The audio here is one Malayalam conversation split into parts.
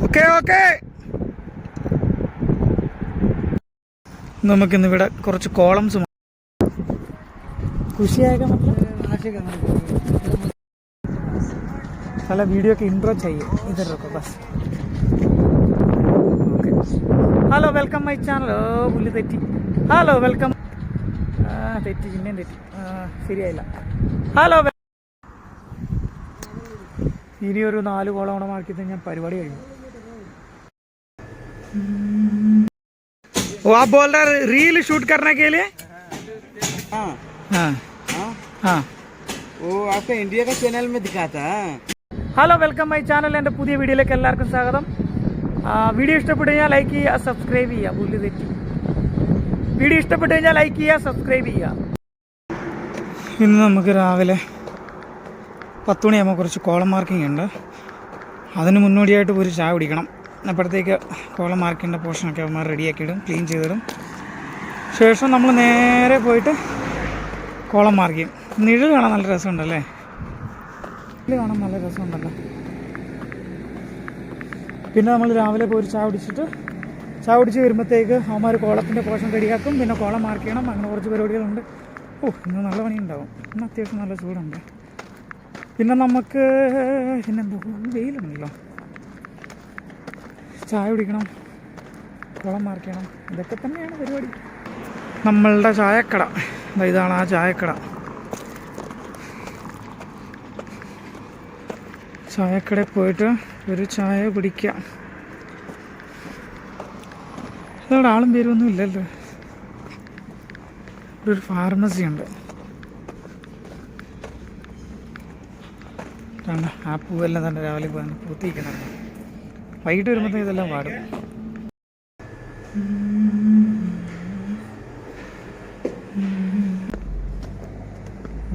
Okay okay. നമുക്കിന്നിവിടെ കുറച്ച് കോളംസ് खुशियाएगा मतलब साला वीडियो के इंट्रो चाहिए. इधर रुको बस. Hello welcome my channel. പുള്ളി തെറ്റി. Hello welcome. തെറ്റി, പിന്നെയും തെറ്റി. ശരിയായില്ല. ഹലോ. ഇനി ഒരു 4 കോളം മാർക്കി ഞാൻ പരിപാടി കഴിഞ്ഞു. वो आप बोल रहे रील शूट करने के लिए? हाँ हाँ हाँ हाँ. वो आपका इंडिया का चैनल में दिखाता है. Hello welcome my channel. എൻ്റെ പുതിയ വീഡിയോയിലേക്ക് എല്ലാവർക്കും സ്വാഗതം. വീഡിയോ ഇഷ്ടപ്പെട്ടു കഴിഞ്ഞാൽ ലൈക്ക് ചെയ്യുക, സബ്സ്ക്രൈബ് ചെയ്യുക. പുള്ളി തെറ്റി. വീഡിയോ ഇഷ്ടപ്പെട്ടു കഴിഞ്ഞാൽ ലൈക്ക് ചെയ്യുക, സബ്സ്ക്രൈബ് ചെയ്യുക. ഇന്ന് നമുക്ക് രാവിലെ 10 മണിയാകുമ്പോൾ കുറച്ച് കോളം മാർക്കിംഗ് ഉണ്ട്. അതിന് മുന്നോടിയായിട്ട് ഒരു ചായ കുടിക്കണം. അപ്പോഴത്തേക്ക് കോളം മാർക്കിൻ്റെ പോർഷനൊക്കെ അവന്മാർ റെഡിയാക്കിയിടും, ക്ലീൻ ചെയ്തിടും. ശേഷം നമ്മൾ നേരെ പോയിട്ട് കോളം മാർക്ക് ചെയ്യും. നിഴൽ കാണാൻ നല്ല രസമുണ്ടല്ലേ? നിഴൽ കാണാൻ നല്ല രസമുണ്ടല്ലോ. പിന്നെ നമ്മൾ രാവിലെ പോയി ചായ കുടിച്ച് വരുമ്പോഴത്തേക്ക് അവന്മാർ കോളത്തിൻ്റെ പോർഷൻ റെഡിയാക്കും. പിന്നെ കോളം മാർക്ക് ചെയ്യണം. അങ്ങനെ കുറച്ച് പരിപാടികളുണ്ട്. ഇന്ന് നല്ല പണിയുണ്ടാവും. ഇന്ന് അത്യാവശ്യം നല്ല ചൂടുണ്ട്. പിന്നെ നമുക്ക് പിന്നെന്തോ വെയിലുണ്ടല്ലോ. ചായ കുടിക്കണം, കോളം മാർക്ക് ചെയ്യണം. ഇതൊക്കെ തന്നെയാണ് പരിപാടി. നമ്മളുടെ ചായക്കട ഇതാണ്. ആ ചായക്കട ചായക്കടയിൽ പോയിട്ട് ഒരു ചായ കുടിക്കാം. ഇതവിടെ ആളും പേരൊന്നും ഇല്ലല്ലോ. ഇവിടെ ഒരു ഫാർമസി ഉണ്ട്. ആ പൂവെല്ലാം തന്നെ രാവിലെ പോകാൻ പൂത്തിരിക്കുന്നുണ്ട്. വൈകിട്ട് വരുമ്പോഴത്തേക്ക് ഇതെല്ലാം പാടും.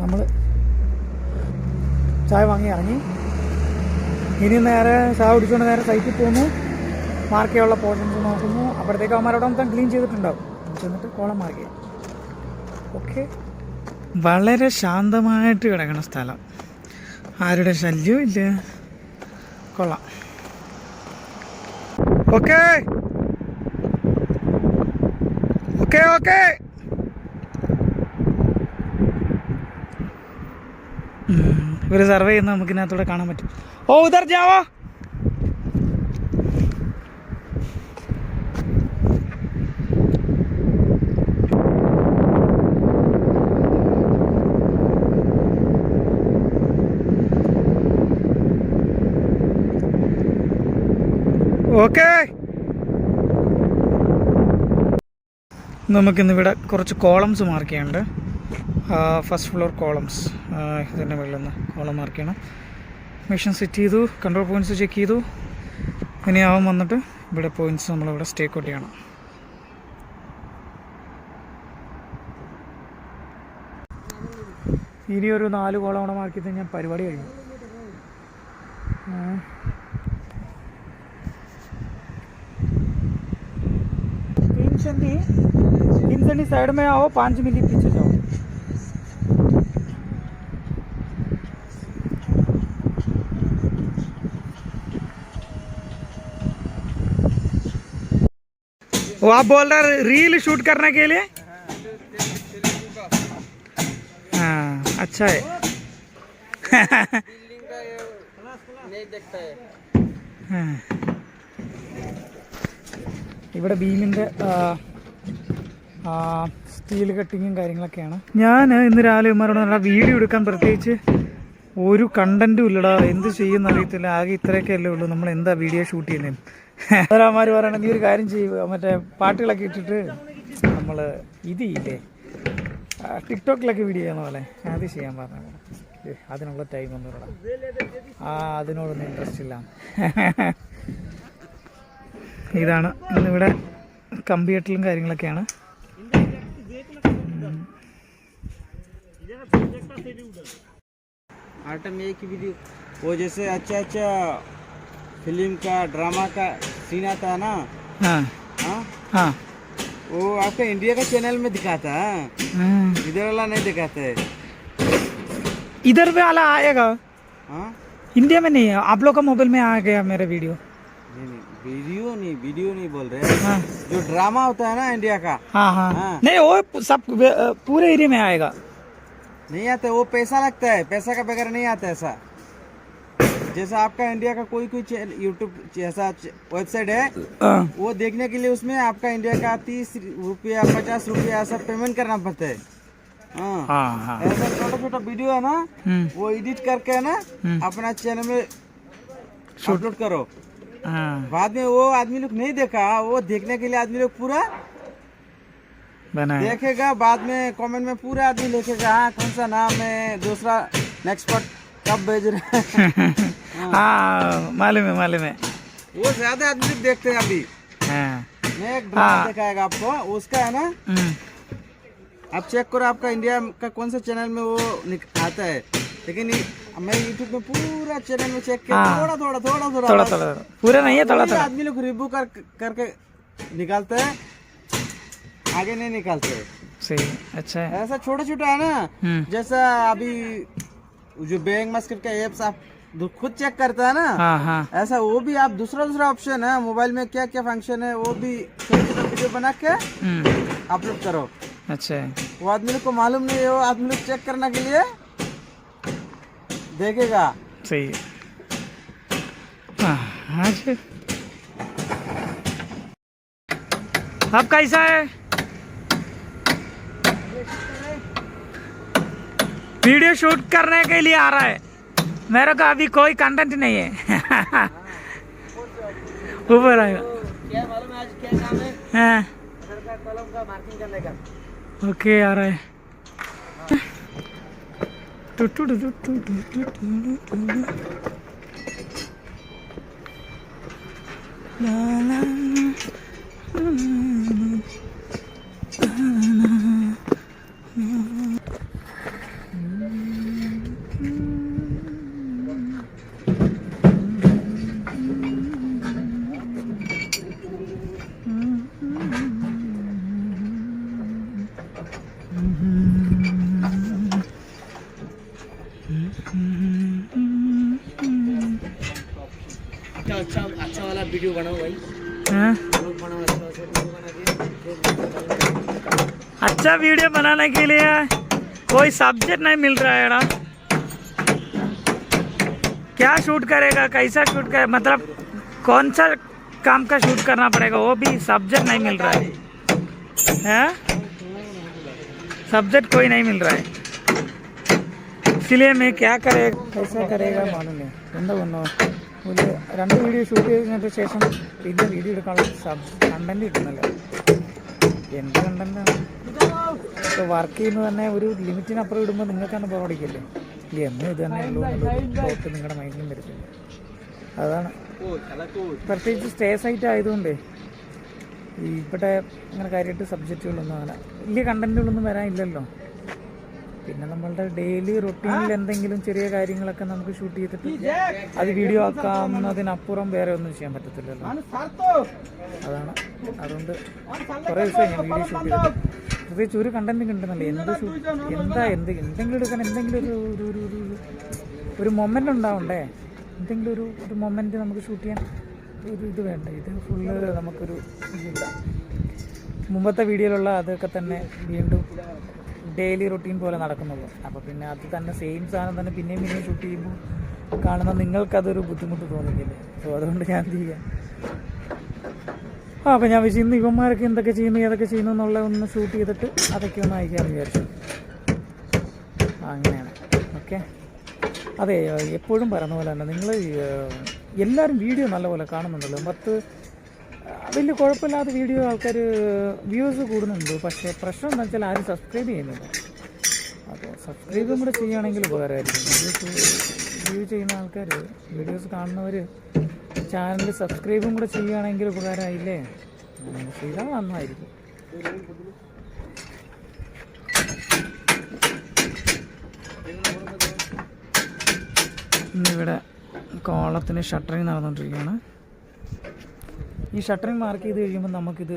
നമ്മൾ ചായ വാങ്ങി ഇറങ്ങി. ഇനി നേരെ ചായ കുടിച്ചുകൊണ്ട് നേരെ സൈറ്റിൽ പോകുന്നു. മാർക്ക് ചെയ്യാനുള്ള പോർഷൻസ് നോക്കുന്നു. അപ്പോഴത്തേക്ക് അവന്മാരോട് മൊത്തം ക്ലീൻ ചെയ്തിട്ടുണ്ടാവും. ചെന്നിട്ട് കോളം മാർക്ക് ചെയ്യാം. ഓക്കെ. വളരെ ശാന്തമായിട്ട് കിടക്കണ സ്ഥലം. ആരുടെ ശല്യവും ഇല്ല. കൊള്ളാം. Okay okay okay. ഇവർ സർവേ ചെയ്യുന്ന നമുക്ക് ഇതിനകത്തൂടെ കാണാൻ പറ്റും. ഓ ഉധർ ജാവോ. ഓക്കെ. നമുക്കിന്നിവിടെ കുറച്ച് കോളംസ് മാർക്ക് ചെയ്യാനുണ്ട്. First floor columns. ഇതിൻ്റെ മുകളിൽ നിന്ന് കോളം മാർക്ക് ചെയ്യണം. മെഷീൻ സെറ്റ് ചെയ്തു, കൺട്രോൾ പോയിൻറ്റ്സ് ചെക്ക് ചെയ്തു. ഇനി അവൻ വന്നിട്ട് ഇവിടെ പോയിൻറ്റ്സ് നമ്മളിവിടെ സ്റ്റേക്ക് ഔട്ട് ചെയ്യണം. ഇനി ഒരു 4 കോളം മാർക്ക് ചെയ്ത് ഞാൻ പരിപാടി കഴിഞ്ഞു. तीन साइड में आओ, 5 मिली पीछे जाओ. वो आप बोल रहे रील शूट करने के लिए? हाँ अच्छा है. नहीं देखता है. ഇവിടെ ബീമിൻ്റെ സ്റ്റീൽ കട്ടിങ്ങും കാര്യങ്ങളൊക്കെയാണ്. ഞാൻ ഇന്ന് രാവിലെ ഇവന്മാരോട് നല്ല വീഡിയോ എടുക്കാൻ പ്രത്യേകിച്ച് ഒരു കണ്ടൻറ്റും ഇല്ലടാ. എന്ത് ചെയ്യുമെന്ന് അറിയത്തില്ല. ആകെ ഇത്രയൊക്കെ അല്ലേ ഉള്ളൂ. നമ്മൾ എന്താ വീഡിയോ ഷൂട്ട് ചെയ്യുന്നതിന്. അവന്മാർ പറയണത് നീ ഒരു കാര്യം ചെയ്യുക, മറ്റേ പാട്ടുകളൊക്കെ ഇട്ടിട്ട് നമ്മൾ ഇത് ചെയ്യില്ലേ, ടിക്ടോക്കിലൊക്കെ വീഡിയോ ചെയ്യുന്ന പോലെ അത് ചെയ്യാൻ പറഞ്ഞു. അതിനുള്ള ടൈമൊന്നും ഇല്ലടാ. അതിനോടൊന്നും ഇൻട്രസ്റ്റ് ഇല്ല. ഇതാണ് ഇന്നിവിടെ കമ്പിയട്ടലും കാര്യങ്ങളൊക്കെയാണ്. आर्ट में एक वीडियो वो जैसे अच्छा फिल्म का ड्रामा का सीन आता है ना. हाँ हाँ हाँ. वो आपका इंडिया का चैनल में दिखाता है. इधर वाला नहीं दिखाता है. इधर वाला आएगा. हाँ इंडिया में नहीं है, आप लोग का मोबाइल में आ गया मेरा वीडियो। वीडियो नहीं बोल रहे। हाँ जो ड्रामा होता है ना इंडिया का। हाँ हाँ, हाँ। नहीं वो सब पूरे एरिया में आएगा। नहीं आता, वो पैसा लगता है, पैसा का बगैर नहीं आता ऐसा। जैसा आपका इंडिया का कोई यूट्यूब जैसा वेबसाइट है, वो देखने के लिए उसमें आपका इंडिया का 30 रुपया 50 रुपया ऐसा पेमेंट करना पड़ता है। हाँ हाँ हाँ, ऐसा छोटा छोटा वीडियो है ना, वो एडिट करके है ना अपना चैनल में अपलोड करो। हाँ बाद में वो आदमी लोग नहीं देखा, वो देखने के लिए आदमी लोग पूरा बनाया देखेगा। बाद में कमेंट में पूरा आदमी लिखेगा हाँ कौन सा नाम है, दूसरा नेक्स्ट पार्ट कब भेज रहे हैं। हाँ मालूम है। वो ज्यादा आदमी लोग देखते हैं अभी। हाँ मैं एक ड्रामा दिखाएगा आपको, उसका है ना, आप चेक करो आपका इंडिया का कौन सा चैनल में वो आता है। लेकिन मैं यूट्यूब में पूरा चैनल में चेक किया, थोड़ा पूरा नहीं है, थोड़ा आदमी लोग रिव्यू करके निकालते हैं, आगे नहीं निकालते। सही, अच्छा है। ऐसा छोटा छोटा है ना, जैसा अभी जो बैंक मास्केट का एप्स आप खुद चेक करता है ना, हाँ हाँ, ऐसा वो भी आप दूसरा ऑप्शन है मोबाइल में, क्या क्या फंक्शन है वो भी छोटा छोटा वीडियो बना के अपलोड करो। अच्छा है। वो आदमी लोग को मालूम नहीं है, वो आदमी लोग चेक करने के लिए देखेगा। सही है। हाँ जी, अब कैसा है? वीडियो शूट करने के लिए आ रहा है, मेरे को अभी कोई कंटेंट नहीं है। ऊपर आएगा। क्या मालूम है आज क्या काम है? हाँ कलम का मार्किंग करने का। ओके, आ रहा है। अच्छा वाला वीडियो बनाओ भाई। हाँ? अच्छा वीडियो बनाने के लिए कोई सब्जेक्ट नहीं मिल रहा है ना। क्या शूट करेगा, कैसा शूट करे, मतलब कौन सा काम का शूट करना पड़ेगा, वो भी सब्जेक्ट नहीं मिल रहा है। हैं? सब्जेक्ट कोई नहीं मिल रहा है, इसलिए मैं क्या करेगा कैसा करेगा मालूम नहीं। രണ്ട് വീഡിയോ ഷൂട്ട് ചെയ്തതിന് ശേഷം പിന്നെ വീഡിയോ എടുക്കാനുള്ള കണ്ടന്റ് കിട്ടുന്നില്ല. എന്ത് കണ്ടന്റാണ് ഇപ്പോൾ വർക്ക് ചെയ്യുന്നത് തന്നെ ഒരു ലിമിറ്റിനപ്പുറം ഇടുമ്പോൾ നിങ്ങൾക്കാണ് ബോറടിക്കല്ലേ, എന്നും ഇത് തന്നെ ഉള്ളൂ എന്നുള്ളൊരു തോട്ട് നിങ്ങളുടെ മൈൻഡിലും വരുത്തില്ല. അതാണ് പ്രത്യേകിച്ച് സ്റ്റേ സൈറ്റ് ആയതുകൊണ്ട് ഇവിടെ അങ്ങനെ കാര്യമായിട്ട് സബ്ജക്റ്റുകളൊന്നും അങ്ങനെ വലിയ കണ്ടന്റുകളൊന്നും വരാനില്ലല്ലോ. പിന്നെ നമ്മളുടെ ഡെയിലി റൊട്ടീനിൽ എന്തെങ്കിലും ചെറിയ കാര്യങ്ങളൊക്കെ നമുക്ക് ഷൂട്ട് ചെയ്തിട്ട് അത് വീഡിയോ ആക്കാവുന്നതിനപ്പുറം വേറെ ഒന്നും ചെയ്യാൻ പറ്റത്തില്ലല്ലോ. അതാണ്, അതുകൊണ്ട് കുറേ ദിവസമായി ഞാൻ വീഡിയോ ഷൂട്ട് ചെയ്തിട്ട് പ്രത്യേകിച്ച് ഒരു കണ്ടന്റ് കിട്ടുന്നില്ല. എന്തെങ്കിലും എടുക്കാൻ എന്തെങ്കിലും ഒരു മൊമെൻ്റ് ഉണ്ടാവണ്ടേ, എന്തെങ്കിലും ഒരു മൊമെൻ്റ് നമുക്ക് ഷൂട്ട് ചെയ്യാൻ ഇത് വേണ്ട. ഇത് ഫുള്ള് നമുക്കൊരു ഇതില്ല. മുമ്പത്തെ വീഡിയോയിലുള്ള അതൊക്കെ തന്നെ വീണ്ടും ഡെയിലി റൊട്ടീൻ പോലെ നടക്കുന്നുള്ളൂ. അപ്പോൾ പിന്നെ അത് തന്നെ സെയിം സാധനം തന്നെ പിന്നെയും ഷൂട്ട് ചെയ്യുമ്പോൾ കാണുന്ന നിങ്ങൾക്കതൊരു ബുദ്ധിമുട്ട് തോന്നിക്കില്ലേ. സോ അതുകൊണ്ട് ഞാൻ എന്ത് ചെയ്യാം, അപ്പോൾ ഞാൻ വിചാരിച്ചു ഇന്ന് ഇവന്മാരൊക്കെ എന്തൊക്കെ ചെയ്യുന്നു ഏതൊക്കെ ചെയ്യുന്നു എന്നുള്ള ഒന്ന് ഷൂട്ട് ചെയ്തിട്ട് അതൊക്കെ ഒന്ന് അയക്കാമെന്ന് വിചാരിച്ചു. അങ്ങനെയാണ്. ഓക്കെ, അതെ, എപ്പോഴും പറയുന്ന പോലെ തന്നെ നിങ്ങൾ എല്ലാവരും വീഡിയോ നല്ലപോലെ കാണുന്നുണ്ടല്ലോ. വലിയ കുഴപ്പമില്ലാത്ത വീഡിയോ ആൾക്കാർ വ്യൂസ് കൂടുന്നുണ്ട്. പക്ഷേ പ്രശ്നം എന്താ വെച്ചാൽ ആരും സബ്സ്ക്രൈബ് ചെയ്യുന്നില്ല. അപ്പോൾ സബ്സ്ക്രൈബും കൂടെ ചെയ്യുകയാണെങ്കിൽ ഉപകാരമായിരിക്കും. വ്യൂ ചെയ്യുന്ന ആൾക്കാർ, വീഡിയോസ് കാണുന്നവർ ചാനൽ സബ്സ്ക്രൈബും കൂടെ ചെയ്യുകയാണെങ്കിൽ ഉപകാരമായില്ലേ. ചെയ്താൽ നന്നായിരിക്കും. ഇന്നിവിടെ കോളത്തിന് ഷട്ടറിങ് നടന്നുകൊണ്ടിരിക്കുകയാണ്. ഈ ഷട്ടറിങ് മാർക്ക് ചെയ്ത് കഴിയുമ്പോൾ നമുക്കിത്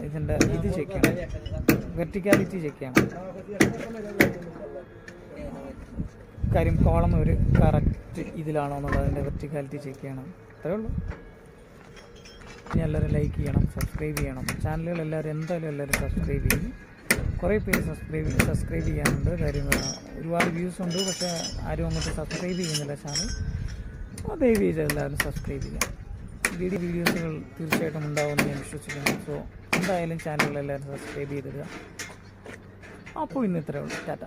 ഇതിൻ്റെ ഇത് ചെക്ക് ചെയ്യണം, വെർട്ടിക്കാലിറ്റി ചെക്ക് ചെയ്യണം. കാര്യം കോളം ഒരു കറക്റ്റ് ഇതിലാണോ എന്നുള്ളത് അതിൻ്റെ വെർട്ടിക്കാലിറ്റി ചെക്ക് ചെയ്യണം. അത്രേ ഉള്ളൂ. ഇനി എല്ലാവരും ലൈക്ക് ചെയ്യണം, സബ്സ്ക്രൈബ് ചെയ്യണം. ചാനലുകൾ എല്ലാവരും എന്തായാലും എല്ലാവരും സബ്സ്ക്രൈബ് ചെയ്യും. കുറേ പേര് സബ്സ്ക്രൈബ് ചെയ്യാനുണ്ട്. കാര്യം ഒരുപാട് വ്യൂസ് ഉണ്ട്, പക്ഷേ ആരും അങ്ങോട്ട് സബ്സ്ക്രൈബ് ചെയ്യുന്നില്ല ചാനൽ. ദയവ് ചെയ്ത് എല്ലാവരും സബ്സ്ക്രൈബ് ചെയ്യാം. വീഡിയോസുകൾ തീർച്ചയായിട്ടും ഉണ്ടാവുമെന്ന് ഞാൻ വിശ്വസിക്കുന്നു. സോ എന്തായാലും ചാനലുകളെല്ലാവരും സബ്സ്ക്രൈബ് ചെയ്തിടുക. അപ്പോൾ ഇന്ന് ഇത്രയേ ഉള്ളൂ. ടാറ്റ.